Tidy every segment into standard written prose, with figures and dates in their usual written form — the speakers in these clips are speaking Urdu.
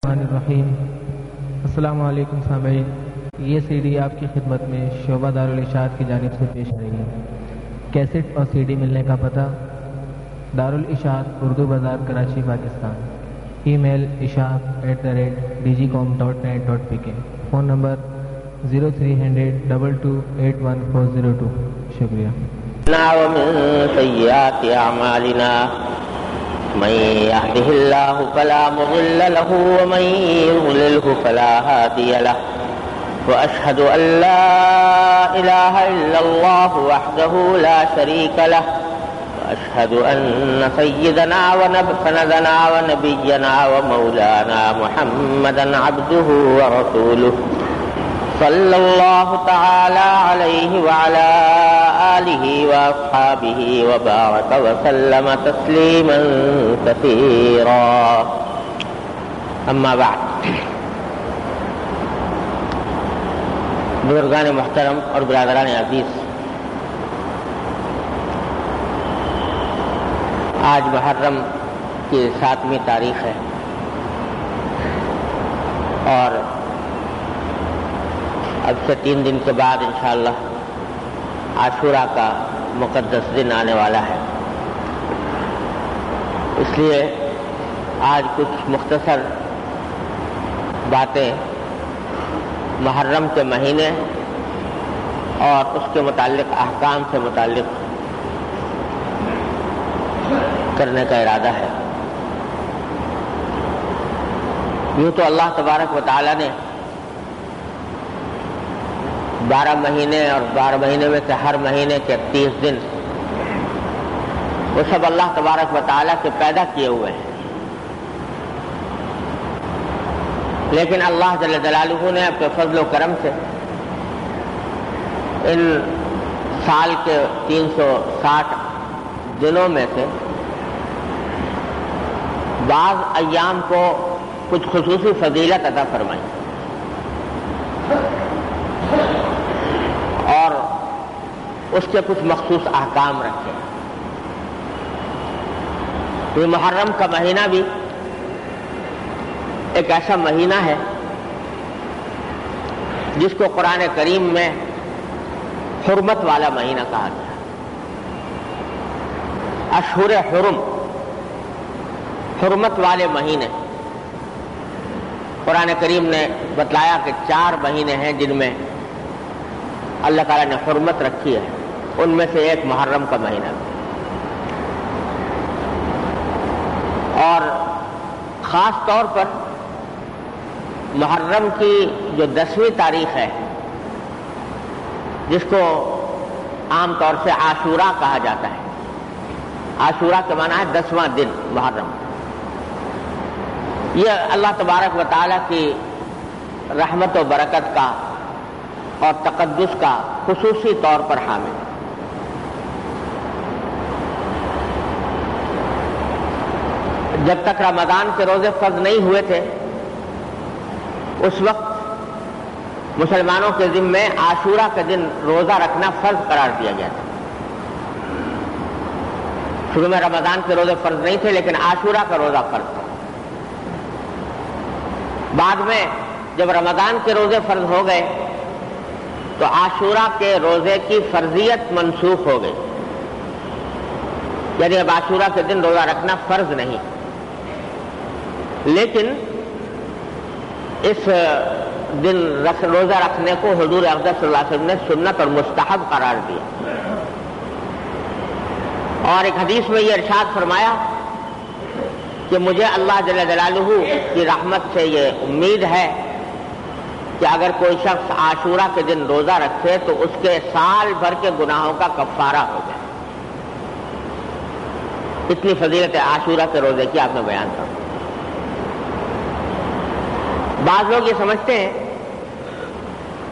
الرحیم۔ السلام علیکم سامعین، یہ سی ڈی آپ کی خدمت میں شعبہ دارالاشاعت کی جانب سے پیش آئی ہے۔ کیسٹ اور سی ڈی ملنے کا پتہ: دارالاشاعت، اردو بازار، کراچی، پاکستان۔ ای میل ishaq@dgcom.net.pk۔ Phone number 030022814002۔ شکریہ۔ ومن سيئات أعمالنا من يهده الله فلا مضل له ومن يضلله فلا هادي له وأشهد أن لا إله إلا الله وحده لا شريك له وأشهد أن سيدنا ونبينا ونبينا ومولانا محمدا عبده ورسوله صلى الله تعالى عليه وعلى آله وأصحابه وبارك وسلم تسليما كثيرا، أما بعد۔ بزرگان محترم اور برادران عزیز، آج محرم کی 7ویں تاریخ ہے اور اب سے 3 دن کے بعد انشاءاللہ عاشورہ کا مقدس دن آنے والا ہے۔ اس لیے آج کچھ مختصر باتیں محرم کے مہینے اور اس کے متعلق احکام سے متعلق کرنے کا ارادہ ہے۔ یوں تو اللہ تبارک و تعالی نے 12 مہینے اور 12 مہینے میں سے ہر مہینے کے 30 دن وہ سب اللہ تبارک و تعالیٰ کے پیدا کیے ہوئے ہیں، لیکن اللہ جل جلالہ نے اپنے فضل و کرم سے ان سال کے 360 دنوں میں سے بعض ایام کو کچھ خصوصی فضیلت عطا فرمائی اور اس کے کچھ مخصوص احکام رکھے۔ یہ محرم کا مہینہ بھی ایک ایسا مہینہ ہے جس کو قرآن کریم میں حرمت والا مہینہ کہا گیا ہے۔ اشہر حرم، حرمت والے مہینے۔ قرآن کریم نے بتلایا کہ 4 مہینے ہیں جن میں اللہ تعالیٰ نے حرمت رکھی ہے، ان میں سے ایک محرم کا مہینہ ہے۔ اور خاص طور پر محرم کی جو 10ویں تاریخ ہے، جس کو عام طور سے عاشورہ کہا جاتا ہے۔ عاشورہ کے معنی ہے 10واں دن محرم۔ یہ اللہ تبارک و تعالیٰ کی رحمت و برکت کا اور تقدس کا خصوصی طور پر حامل۔ جب تک رمضان کے روزے فرض نہیں ہوئے تھے اس وقت مسلمانوں کے ذمے عاشورہ کے دن روزہ رکھنا فرض قرار دیا گیا تھا۔ شروع میں رمضان کے روزے فرض نہیں تھے لیکن عاشورہ کا روزہ فرض تھا۔ بعد میں جب رمضان کے روزے فرض ہو گئے تو عاشورہ کے روزے کی فرضیت منسوخ ہو گئی، یعنی اب عاشورہ کے دن روزہ رکھنا فرض نہیں، لیکن اس دن روزہ رکھنے کو حضور اقدس صلی اللہ علیہ وسلم نے سنت اور مستحب قرار دیا۔ اور ایک حدیث میں یہ ارشاد فرمایا کہ مجھے اللہ جل جلالہ کی رحمت سے یہ امید ہے کہ اگر کوئی شخص عاشورہ کے دن روزہ رکھے تو اس کے سال بھر کے گناہوں کا کفارہ ہو جائے۔ اتنی فضیلت عاشورہ کے روزے کی آپ نے بیان کر۔ بعض لوگ یہ سمجھتے ہیں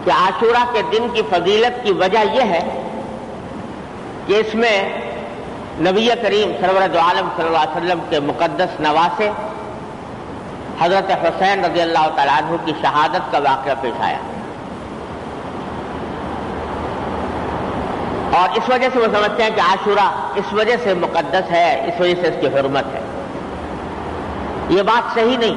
کہ عاشورہ کے دن کی فضیلت کی وجہ یہ ہے کہ اس میں نبی کریم سرور دو عالم صلی اللہ علیہ وسلم کے مقدس نواسے حضرت حسین رضی اللہ تعالیٰ عنہ کی شہادت کا واقعہ پیش آیا، اور اس وجہ سے وہ سمجھتے ہیں کہ عاشورہ اس وجہ سے مقدس ہے، اس وجہ سے اس کی حرمت ہے۔ یہ بات صحیح نہیں۔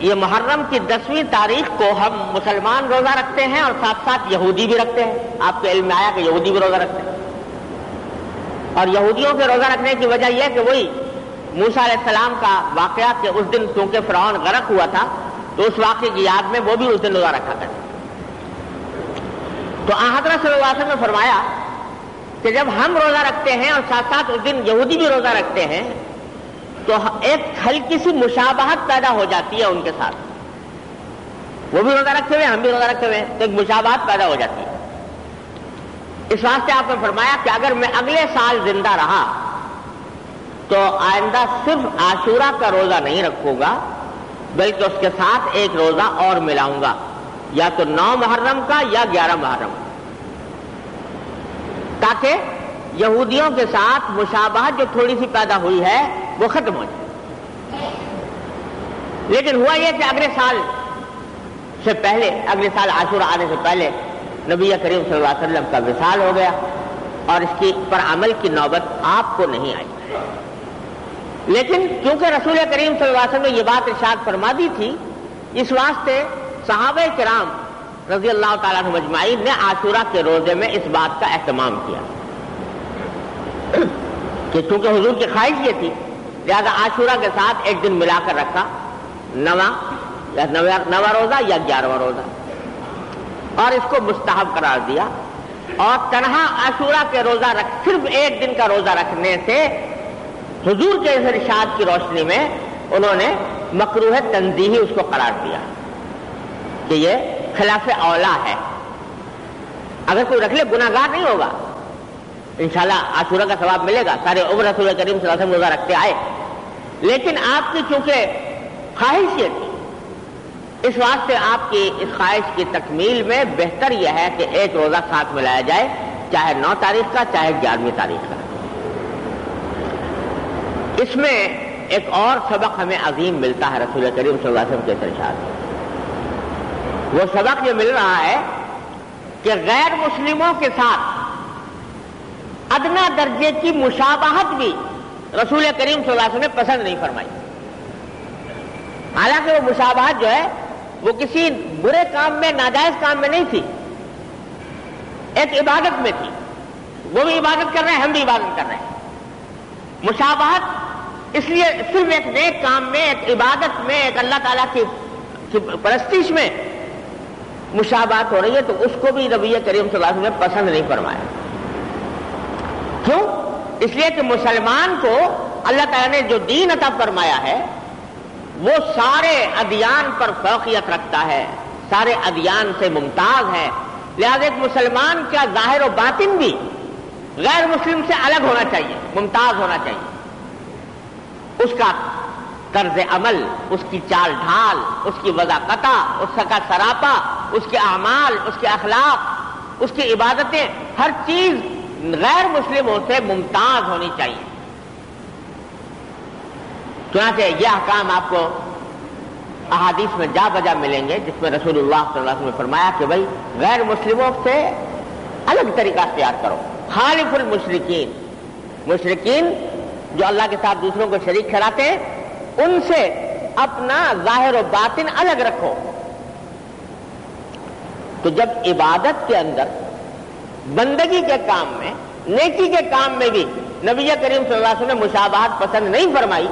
یہ محرم کی 10ویں تاریخ کو ہم مسلمان روزہ رکھتے ہیں اور ساتھ ساتھ یہودی بھی رکھتے ہیں. آپ کے علم میں آیا کہ یہودی بھی روزہ رکھتے ہیں. اور یہودیوں کے روزہ رکھنے کی وجہ یہ ہے کہ وہی موسیٰ علیہ السلام کا واقعہ کہ اس دن چونکہ فرعون غرق ہوا تھا تو اس واقعے کی یاد میں وہ بھی اس دن روزہ رکھا کرتے. تو حضرت صلی اللہ علیہ وسلم نے فرمایا کہ جب ہم روزہ رکھتے ہیں اور ساتھ ساتھ اس دن یہودی بھی روزہ رکھتے ہیں تو ایک ہلکی سی مشابہت پیدا ہو جاتی ہے ان کے ساتھ. وہ بھی روزہ رکھتے ہوئے ہم بھی روزہ رکھتے ہوئے تو ایک مشابہت پیدا ہو جاتی ہے. اس واسطے آپ نے فرمایا کہ اگر میں اگلے سال زندہ رہا تو آئندہ صرف عاشورہ کا روزہ نہیں رکھوں گا بلکہ اس کے ساتھ ایک روزہ اور ملاؤں گا، یا تو 9 محرم کا یا 11 محرم کا، تاکہ یہودیوں کے ساتھ مشابہت جو تھوڑی سی پیدا ہوئی ہے وہ ختم ہو جائے. لیکن ہوا یہ کہ اگلے سال سے پہلے، اگلے سال عاشورہ آنے سے پہلے نبی کریم صلی اللہ علیہ وسلم کا وصال ہو گیا اور اس کی پر عمل کی نوبت آپ کو نہیں آئی. لیکن کیونکہ رسول کریم صلی اللہ علیہ وسلم نے یہ بات ارشاد فرما دی تھی، اس واسطے صحابہ کرام رضی اللہ تعالیٰ عنہم اجمعین نے عاشورہ کے روزے میں اس بات کا اہتمام کیا کہ چونکہ حضور کی خواہش یہ تھی لہذا عاشورہ کے ساتھ ایک دن ملا کر رکھا، 9واں روزہ یا 11واں روزہ، اور اس کو مستحب قرار دیا. اور تنہا عاشورہ کے روزہ صرف ایک دن کا روزہ رکھنے سے حضور کے اس ارشاد کی روشنی میں انہوں نے مکروہ تنزیہی اس کو قرار دیا کہ یہ خلاف اولا ہے. اگر کوئی رکھ لے گناہگار نہیں ہوگا، انشاءاللہ عاشورہ کا ثواب ملے گا. سارے عمر رسول کریم صلی اللہ علیہ وسلم روزہ رکھتے آئے، لیکن آپ کی چونکہ خواہش یہ تھی اس واسطے آپ کی اس خواہش کی تکمیل میں بہتر یہ ہے کہ ایک روزہ ساتھ ملایا جائے، چاہے 9 تاریخ کا چاہے 11ویں تاریخ کا. اس میں ایک اور سبق ہمیں عظیم ملتا ہے رسول کریم صلی اللہ علیہ وسلم کے ارشاد سے. وہ سبق یہ مل رہا ہے کہ غیر مسلموں کے ساتھ ادنا درجے کی مشابہت بھی رسول کریم صلی اللہ علیہ وسلم نے پسند نہیں فرمائی. حالانکہ وہ مشابہت جو ہے وہ کسی برے کام میں، ناجائز کام میں نہیں تھی، ایک عبادت میں تھی. وہ بھی عبادت کر رہے ہیں، ہم بھی عبادت کر رہے ہیں. مشابہت اس لیے صرف ایک نیک کام میں، ایک عبادت میں، ایک اللہ تعالیٰ کی پرستش میں مشابہت ہو رہی ہے تو اس کو بھی نبی کریم صلی اللہ علیہ وسلم نے پسند نہیں فرمایا. کیوں؟ اس لیے کہ مسلمان کو اللہ تعالیٰ نے جو دین عطا فرمایا ہے وہ سارے ادیان پر فوقیت رکھتا ہے، سارے ادیان سے ممتاز ہے. لہذا ایک مسلمان کا ظاہر و باطن بھی غیر مسلم سے الگ ہونا چاہیے، ممتاز ہونا چاہیے. اس کا طرز عمل، اس کی چال ڈھال، اس کی وضاقت، اس کا سراپا، اس کے اعمال، اس کے اخلاق، اس کی عبادتیں، ہر چیز غیر مسلموں سے ممتاز ہونی چاہیے. چنانچہ یہ احکام آپ کو احادیث میں جا بجا ملیں گے جس میں رسول اللہ صلی اللہ علیہ وسلم نے فرمایا کہ بھائی غیر مسلموں سے الگ طریقہ اختیار کرو. خالف المشرکین، مشرکین جو اللہ کے ساتھ دوسروں کو شریک ٹھہراتے ہیں ان سے اپنا ظاہر و باطن الگ رکھو. تو جب عبادت کے اندر، بندگی کے کام میں، نیکی کے کام میں بھی نبی کریم صلی اللہ علیہ وسلم نے مشابہت پسند نہیں فرمائی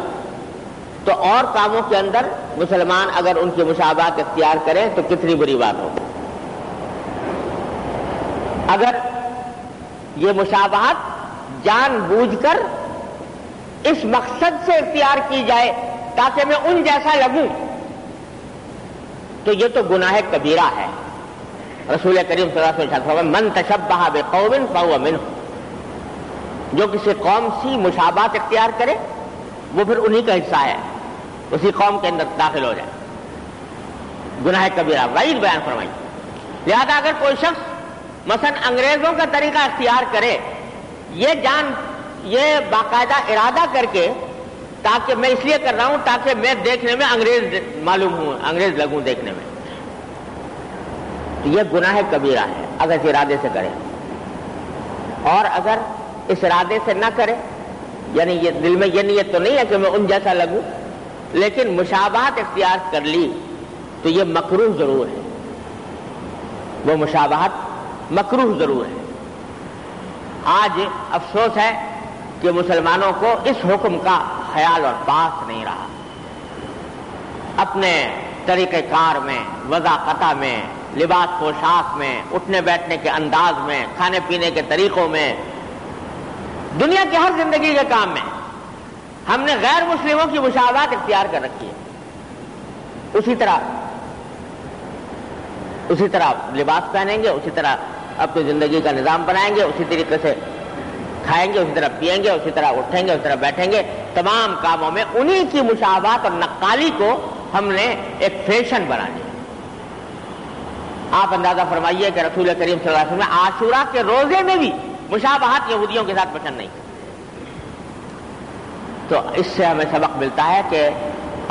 تو اور کاموں کے اندر مسلمان اگر ان کی مشابہت اختیار کریں تو کتنی بری بات ہوگی. اگر یہ مشابہت جان بوجھ کر اس مقصد سے اختیار کی جائے تاکہ میں ان جیسا لگوں تو یہ تو گناہ کبیرہ ہے. رسول کریم صلی اللہ علیہ وسلم من تشبہ بقوم فہو منہم، جو کسی قوم سی مشابہت اختیار کرے وہ پھر انہی کا حصہ ہے، اسی قوم کے اندر داخل ہو جائے. گناہ کبیرہ وعید بیان فرمائی. لہذا اگر کوئی شخص مثلا انگریزوں کا طریقہ اختیار کرے، یہ باقاعدہ ارادہ کر کے تاکہ میں اس لیے کر رہا ہوں تاکہ میں دیکھنے میں انگریز معلوم ہوں، انگریز لگوں دیکھنے میں، تو یہ گناہ کبیرہ ہے اگر اس ارادے سے کرے. اور اگر اس ارادے سے نہ کرے، یعنی یہ دل میں یہ نیت تو نہیں ہے کہ میں ان جیسا لگوں، لیکن مشابہت اختیار کر لی تو یہ مکروہ ضرور ہے، وہ مشابہت مکروہ ضرور ہے۔ آج افسوس ہے کہ مسلمانوں کو اس حکم کا خیال اور پاس نہیں رہا، اپنے طریقہ کار میں، وضاقتہ میں، لباس پوشاک میں، اٹھنے بیٹھنے کے انداز میں، کھانے پینے کے طریقوں میں، دنیا کے ہر زندگی کے کام میں ہم نے غیر مسلموں کی مشابہت اختیار کر رکھی ہے۔ اسی طرح لباس پہنیں گے، اسی طرح اپنی زندگی کا نظام بنائیں گے، اسی طریقے سے کھائیں گے، اسی طرح پیئیں گے، اسی طرح اٹھیں گے، اسی طرح بیٹھیں گے، تمام کاموں میں انہی کی مشابہت اور نقالی کو ہم نے ایک فیشن بنا لیا۔ آپ اندازہ فرمائیے کہ رسول کریم صلی اللہ علیہ وسلم عاشورہ کے روزے میں بھی مشابہت یہودیوں کے ساتھ پسند نہیں تھی۔ تو اس سے ہمیں سبق ملتا ہے کہ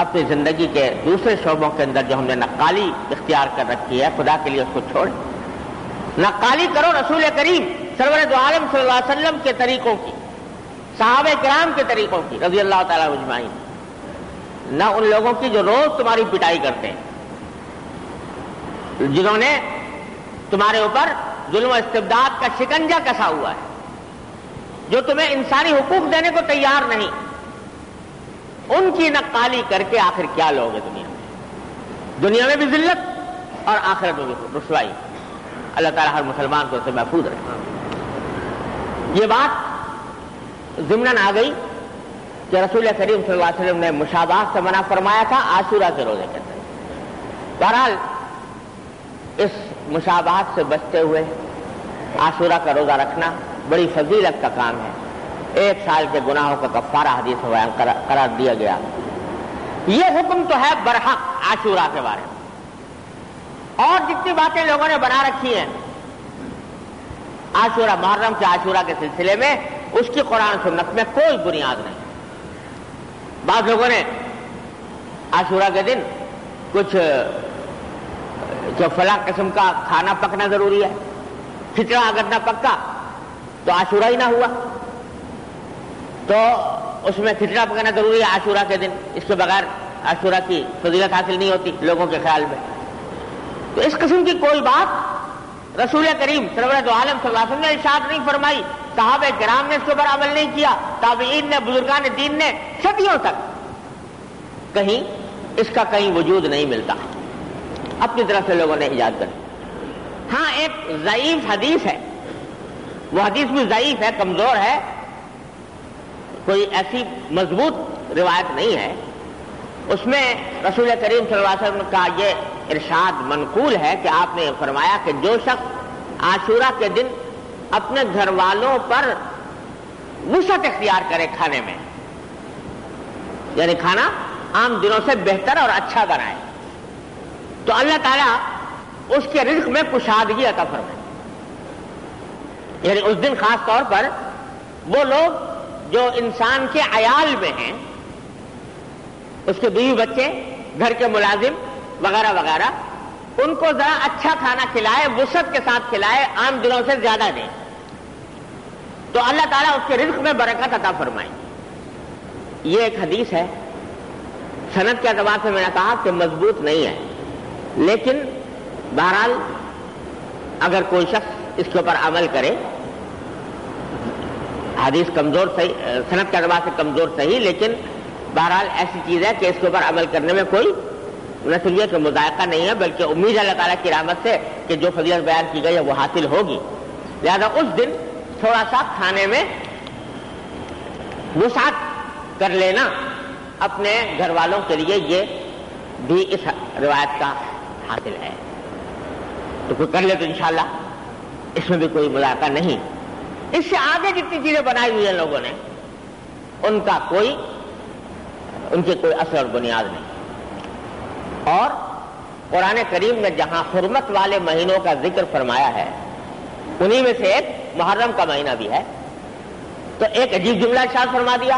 اپنی زندگی کے دوسرے شعبوں کے اندر جو ہم نے نقالی اختیار کر رکھی ہے، خدا کے لیے اس کو چھوڑیں، نقالی کرو رسول کریم سرور دو عالم صلی اللہ علیہ وسلم کے طریقوں کی، صحابہ کرام کے طریقوں کی رضی اللہ تعالیٰ اجمعین، نہ ان لوگوں کی جو روز تمہاری پٹائی کرتے ہیں، جنہوں نے تمہارے اوپر ظلم و استبداد کا شکنجہ کسا ہوا ہے، جو تمہیں انسانی حقوق دینے کو تیار نہیں، ان کی نقالی کر کے آخر کیا لوگے دنیا میں بھی ذلت اور آخرت میں بھی رسوائی۔ اللہ تعالیٰ ہر مسلمان کو اسے محفوظ رکھے۔ یہ بات ضمناً آ گئی کہ رسول کریم صلی اللہ علیہ وسلم نے مشابہت سے منع فرمایا تھا عاشورہ کے روزے کے اندر۔ بہرحال اس مشابہت سے بچتے ہوئے عاشورہ کا روزہ رکھنا بڑی فضیلت کا کام ہے، 1 سال کے گناہوں کا کفارہ حدیث میں بیان قرار دیا گیا۔ یہ حکم تو ہے برحق عاشورہ کے بارے میں، اور جتنی باتیں لوگوں نے بنا رکھی ہیں عاشورہ، محرم کے عاشورہ کے سلسلے میں، اس کی قرآن سنت میں کوئی بنیاد نہیں۔ بعض لوگوں نے عاشورہ کے دن کچھ جو فلاں قسم کا کھانا پکنا ضروری ہے، کھچڑا اگر نہ پکا تو عاشورہ ہی نہ ہوا، تو اس میں کھچڑا پکانا ضروری ہے عاشورہ کے دن، اس کے بغیر عاشورہ کی فضیلت حاصل نہیں ہوتی لوگوں کے خیال میں۔ تو اس قسم کی کوئی بات رسول کریم سرور دو عالم صلی اللہ علیہ وسلم نے ارشاد نہیں فرمائی، صحابہ کرام نے اس کے اوپر عمل نہیں کیا، تابعین نے، بزرگان دین نے صدیوں تک کہیں اس کا کہیں وجود نہیں ملتا، اپنی طرف سے لوگوں نے ایجاد کر۔ ہاں ایک ضعیف حدیث ہے، وہ حدیث بھی ضعیف ہے، کمزور ہے، کوئی ایسی مضبوط روایت نہیں ہے، اس میں رسول کریم صلی اللہ علیہ وسلم کا یہ ارشاد منقول ہے کہ آپ نے فرمایا کہ جو شخص عاشورہ کے دن اپنے گھر والوں پر وسعت اختیار کرے کھانے میں، یعنی کھانا عام دنوں سے بہتر اور اچھا بنائے، تو اللہ تعالیٰ اس کے رزق میں کشادگی عطا فرمائے۔ یعنی اس دن خاص طور پر وہ لوگ جو انسان کے عیال میں ہیں، اس کے بیوی بچے، گھر کے ملازم وغیرہ وغیرہ، ان کو ذرا اچھا کھانا کھلائے، وسعت کے ساتھ کھلائے، عام دنوں سے زیادہ دیں، تو اللہ تعالیٰ اس کے رزق میں برکت عطا فرمائے۔ یہ ایک حدیث ہے، سند کے اعتبار سے میں نے کہا کہ مضبوط نہیں ہے، لیکن بہرحال اگر کوئی شخص اس کے اوپر عمل کرے، حدیث کمزور صحیح، سند کے اعتبار سے کمزور صحیح، لیکن بہرحال ایسی چیز ہے کہ اس کے اوپر عمل کرنے میں کوئی نہ صرف یہ کہ مذائقہ نہیں ہے، بلکہ امید ہے اللہ تعالیٰ کی رحمت سے کہ جو فضیلت بیان کی گئی ہے وہ حاصل ہوگی۔ لہذا اس دن تھوڑا سا کھانے میں وسعت کر لینا اپنے گھر والوں کے لیے، یہ بھی اس روایت کا حاصل ہے، تو کوئی کر لے تو انشاءاللہ اس میں بھی کوئی مذائقہ نہیں۔ اس سے آگے جتنی چیزیں بنائی ہوئی ہیں لوگوں نے، ان کی کوئی اثر اور بنیاد نہیں۔ اور قرآن کریم نے جہاں حرمت والے مہینوں کا ذکر فرمایا ہے، انہی میں سے ایک محرم کا مہینہ بھی ہے، تو ایک عجیب جملہ ارشاد فرما دیا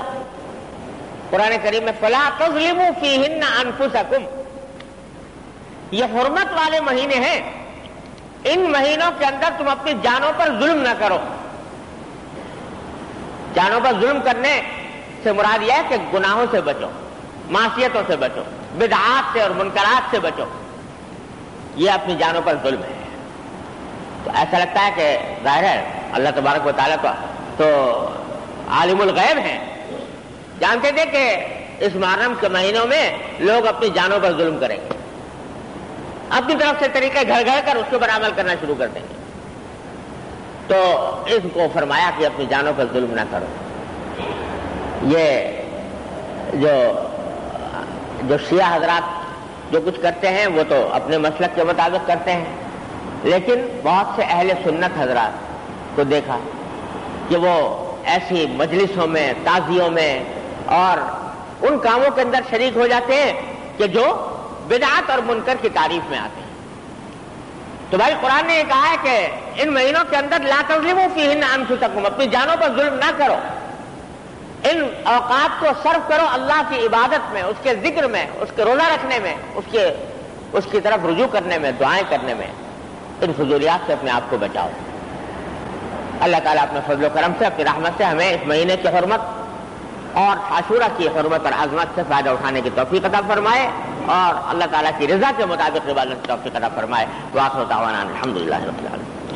قرآن کریم میں، فَلَا تَظْلِمُوا فِيهِنَّ أَنفُسَكُمْ، یہ حرمت والے مہینے ہیں، ان مہینوں کے اندر تم اپنی جانوں پر ظلم نہ کرو۔ جانوں پر ظلم کرنے سے مراد یہ ہے کہ گناہوں سے بچو، معصیتوں سے بچو، بدعات سے اور منکرات سے بچو، یہ اپنی جانوں پر ظلم ہے۔ تو ایسا لگتا ہے کہ ظاہر ہے اللہ تبارک و تعالیٰ کا تو عالم الغیب ہیں، جانتے تھے کہ اس محرم کے مہینوں میں لوگ اپنی جانوں پر ظلم کریں گے، اپنی طرف سے طریقے گھڑ گھڑ کر اس کے اوپر عمل کرنا شروع کر دیں گے، تو اس کو فرمایا کہ اپنی جانوں پر ظلم نہ کرو۔ یہ جو شیعہ حضرات جو کچھ کرتے ہیں وہ تو اپنے مسلک کے مطابق کرتے ہیں، لیکن بہت سے اہل سنت حضرات کو دیکھا کہ وہ ایسی مجلسوں میں، تعزیوں میں اور ان کاموں کے اندر شریک ہو جاتے ہیں کہ جو بدعت اور منکر کی تعریف میں آتے ہیں۔ تو بھائی قرآن نے یہ کہا ہے کہ ان مہینوں کے اندر لا تظلموا فیہن انفسکم، اپنی جانوں پر ظلم نہ کرو، ان اوقات کو صرف کرو اللہ کی عبادت میں، اس کے ذکر میں، اس کے روزہ رکھنے میں، اس کی طرف رجوع کرنے میں، دعائیں کرنے میں، ان فضولیات سے اپنے آپ کو بچاؤ۔ اللہ تعالیٰ اپنے فضل و کرم سے، اپنی رحمت سے ہمیں اس مہینے کی حرمت اور عاشورہ کی حرمت اور عظمت سے فائدہ اٹھانے کی توفیق عطا فرمائے، اور اللہ تعالیٰ کی رضا کے مطابق عبادت کی توفیق عطا فرمائے۔ وآخر دعوانا الحمدللہ رب العالمین۔